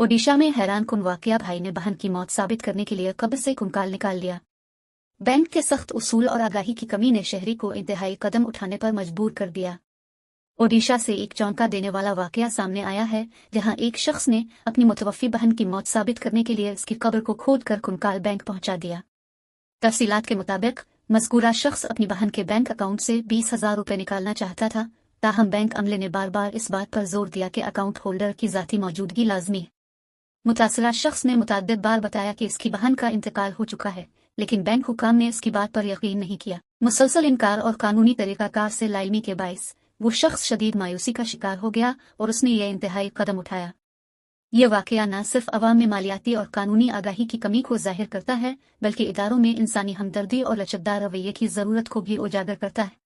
ओडिशा में हैरान कुन वाकया, भाई ने बहन की मौत साबित करने के लिए कब्र से कंकाल निकाल लिया। बैंक के सख्त उसूल और आगाही की कमी ने शहरी को इंतहाई कदम उठाने पर मजबूर कर दिया। ओडिशा से एक चौंका देने वाला वाकया सामने आया है, जहां एक शख्स ने अपनी मुतवफ़ी बहन की मौत साबित करने के लिए उसकी कब्र को खोदकर कंकाल बैंक पहुंचा दिया। तफसीलात के मुताबिक मज़कूरा शख्स अपनी बहन के बैंक अकाउंट से 20,000 रुपये निकालना चाहता था, ताहम बैंक अमले ने बार बार इस बात पर जोर दिया कि अकाउंट होल्डर की ज़ाती मौजूदगी लाजमी है। मुतासरा शख्स ने मुतअद्दिद बार बताया कि इसकी बहन का इंतकाल हो चुका है, लेकिन बैंक हुकाम ने इसकी बात पर यकीन नहीं किया। मुसलसल इनकार और कानूनी तरीक़ाकार से लाइलमी के बाइस वो शख्स शदीद मायूसी का शिकार हो गया और उसने ये इंतहाई कदम उठाया। ये वाक़या न सिर्फ अवाम में मालियाती और कानूनी आगाही की कमी को ज़ाहिर करता है, बल्कि इदारों में इंसानी हमदर्दी और लचकदार रवैये की ज़रूरत को भी उजागर करता है।